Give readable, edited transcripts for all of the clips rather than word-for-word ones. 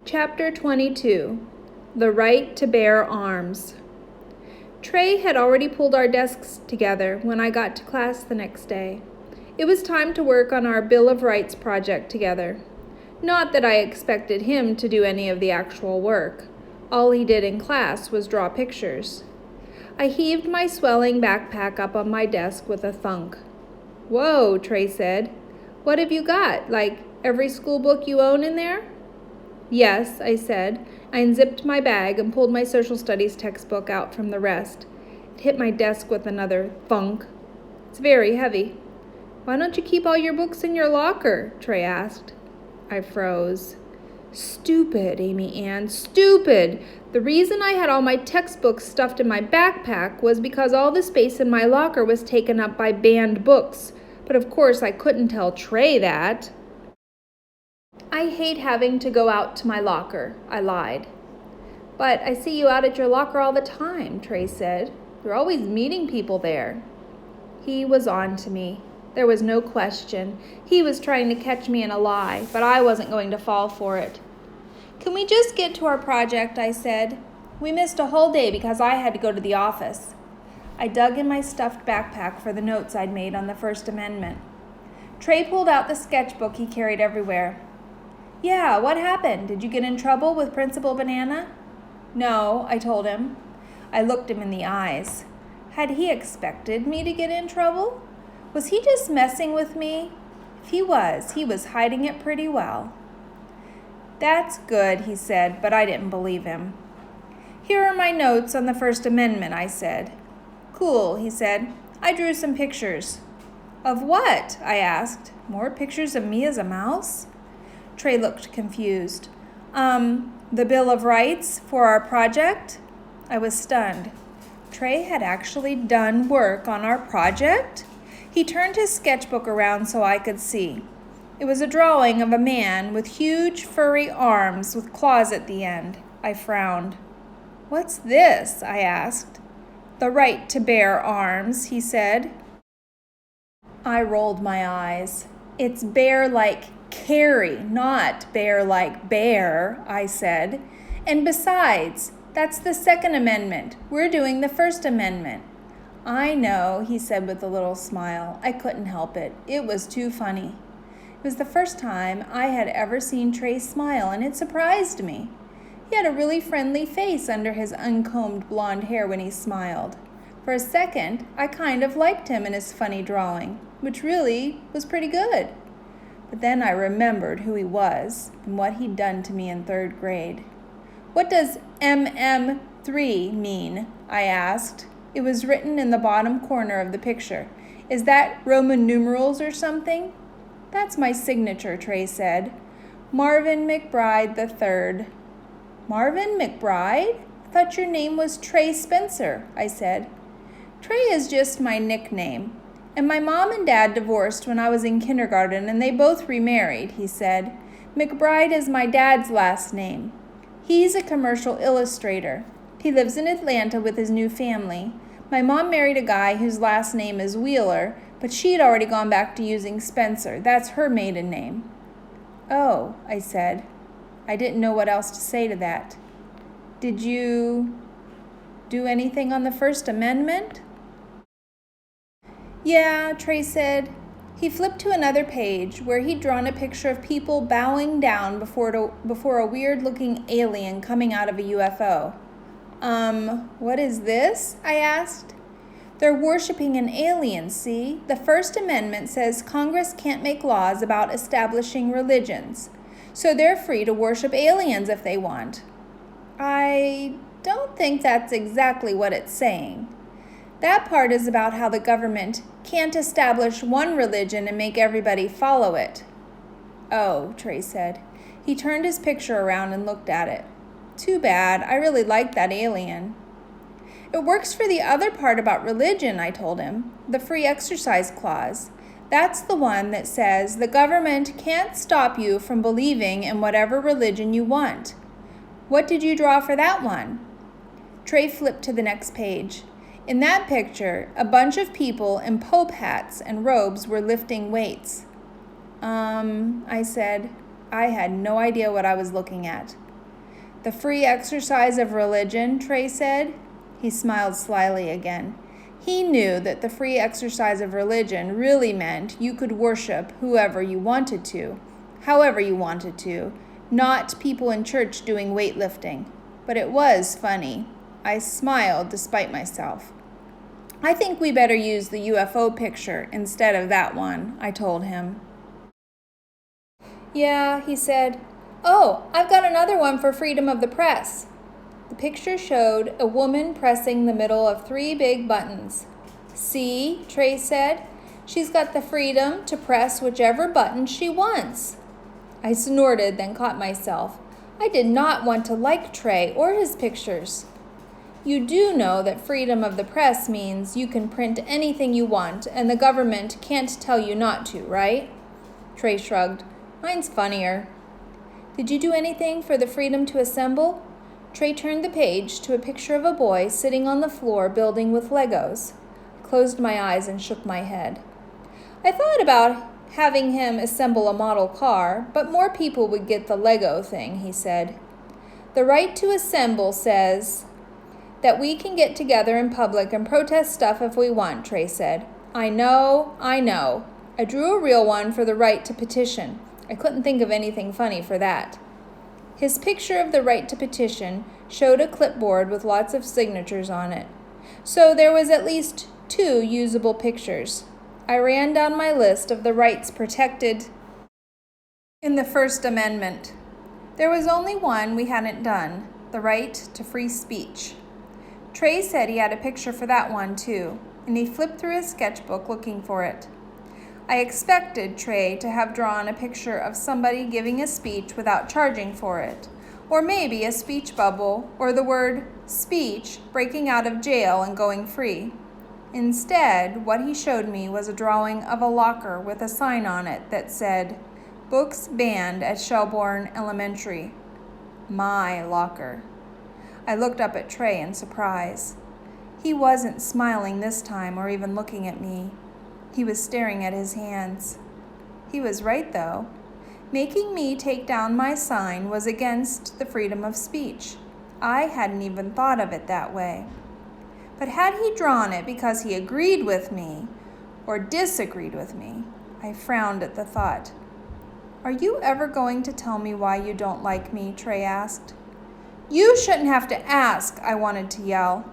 Chapter 22. The Right to Bear Arms. Trey had already pulled our desks together when I got to class the next day. It was time to work on our Bill of Rights project together. Not that I expected him to do any of the actual work. All he did in class was draw pictures. I heaved my swelling backpack up on my desk with a thunk. "Whoa," Trey said. "What have you got? Like every school book you own in there?" "Yes," I said. I unzipped my bag and pulled my social studies textbook out from the rest. It hit my desk with another thunk. "It's very heavy." "Why don't you keep all your books in your locker?" Trey asked. I froze. Stupid, Amy Ann, stupid! The reason I had all my textbooks stuffed in my backpack was because all the space in my locker was taken up by banned books. But of course I couldn't tell Trey that. "I hate having to go out to my locker," I lied. "But I see you out at your locker all the time," Trey said. "You're always meeting people there." He was on to me. There was no question. He was trying to catch me in a lie, but I wasn't going to fall for it. "Can we just get to our project?" I said. "We missed a whole day because I had to go to the office." I dug in my stuffed backpack for the notes I'd made on the First Amendment. Trey pulled out the sketchbook he carried everywhere. "Yeah, what happened? Did you get in trouble with Principal Banana?" "No," I told him. I looked him in the eyes. Had he expected me to get in trouble? Was he just messing with me? If he was hiding it pretty well. "That's good," he said, but I didn't believe him. "Here are my notes on the First Amendment," I said. "Cool," he said. "I drew some pictures." "Of what?" I asked. "More pictures of me as a mouse?" Trey looked confused. The Bill of Rights for our project?" I was stunned. Trey had actually done work on our project? He turned his sketchbook around so I could see. It was a drawing of a man with huge furry arms with claws at the end. I frowned. "What's this?" I asked. "The right to bear arms," he said. I rolled my eyes. "It's bear like carry, not bear like bear," I said. "And besides, that's the Second Amendment. We're doing the First Amendment." "I know," he said with a little smile. I couldn't help it. It was too funny. It was the first time I had ever seen Trey smile, and it surprised me. He had a really friendly face under his uncombed blonde hair when he smiled. For a second, I kind of liked him and his funny drawing, which really was pretty good. But then I remembered who he was and what he'd done to me in 3rd grade. "What does MM3 mean?" I asked. It was written in the bottom corner of the picture. "Is that Roman numerals or something?" "That's my signature," Trey said. "Marvin McBride III." "Marvin McBride? I thought your name was Trey Spencer," I said. "Trey is just my nickname. And my mom and dad divorced when I was in kindergarten, and they both remarried," he said. "McBride is my dad's last name. He's a commercial illustrator. He lives in Atlanta with his new family. My mom married a guy whose last name is Wheeler, but she'd already gone back to using Spencer. That's her maiden name." "Oh," I said. I didn't know what else to say to that. "Did you do anything on the First Amendment?" "Yeah," Trey said. He flipped to another page where he'd drawn a picture of people bowing down before a weird-looking alien coming out of a UFO. What is this?" I asked. "They're worshiping an alien, see? The First Amendment says Congress can't make laws about establishing religions, so they're free to worship aliens if they want." "I don't think that's exactly what it's saying. That part is about how the government can't establish one religion and make everybody follow it." "Oh," Trey said. He turned his picture around and looked at it. "Too bad. I really liked that alien." "It works for the other part about religion," I told him. "The free exercise clause. That's the one that says the government can't stop you from believing in whatever religion you want. What did you draw for that one?" Trey flipped to the next page. In that picture, a bunch of people in pope hats and robes were lifting weights. I said. I had no idea what I was looking at. The free exercise of religion, Trey said. He smiled slyly again. He knew that the free exercise of religion really meant you could worship whoever you wanted to, however you wanted to, not people in church doing weightlifting. But it was funny. I smiled despite myself. I think we better use the UFO picture instead of that one, I told him. Yeah, he said. Oh, I've got another one for freedom of the press. The picture showed a woman pressing the middle of 3 big buttons. See, Trey said, she's got the freedom to press whichever button she wants. I snorted, then caught myself. I did not want to like Trey or his pictures. You do know that freedom of the press means you can print anything you want and the government can't tell you not to, right? Trey shrugged. Mine's funnier. Did you do anything for the freedom to assemble? Trey turned the page to a picture of a boy sitting on the floor building with Legos. I closed my eyes and shook my head. I thought about having him assemble a model car, but more people would get the Lego thing, he said. The right to assemble says that we can get together in public and protest stuff if we want, Trey said. I know. I drew a real one for the right to petition. I couldn't think of anything funny for that. His picture of the right to petition showed a clipboard with lots of signatures on it. So there was at least 2 usable pictures. I ran down my list of the rights protected in the First Amendment. There was only one we hadn't done, the right to free speech. Trey said he had a picture for that one too, and he flipped through his sketchbook looking for it. I expected Trey to have drawn a picture of somebody giving a speech without charging for it, or maybe a speech bubble, or the word speech breaking out of jail and going free. Instead, what he showed me was a drawing of a locker with a sign on it that said, "Books banned at Shelbourne Elementary." My locker. I looked up at Trey in surprise. He wasn't smiling this time or even looking at me. He was staring at his hands. He was right, though. Making me take down my sign was against the freedom of speech. I hadn't even thought of it that way. But had he drawn it because he agreed with me or disagreed with me? I frowned at the thought. Are you ever going to tell me why you don't like me? Trey asked. You shouldn't have to ask, I wanted to yell.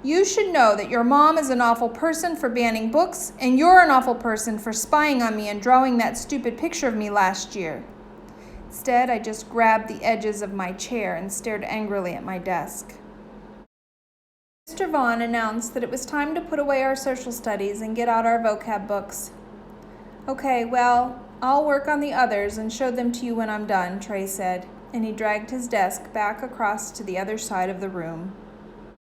You should know that your mom is an awful person for banning books, and you're an awful person for spying on me and drawing that stupid picture of me last year. Instead, I just grabbed the edges of my chair and stared angrily at my desk. Mr. Vaughn announced that it was time to put away our social studies and get out our vocab books. Okay, well, I'll work on the others and show them to you when I'm done, Trey said, and he dragged his desk back across to the other side of the room.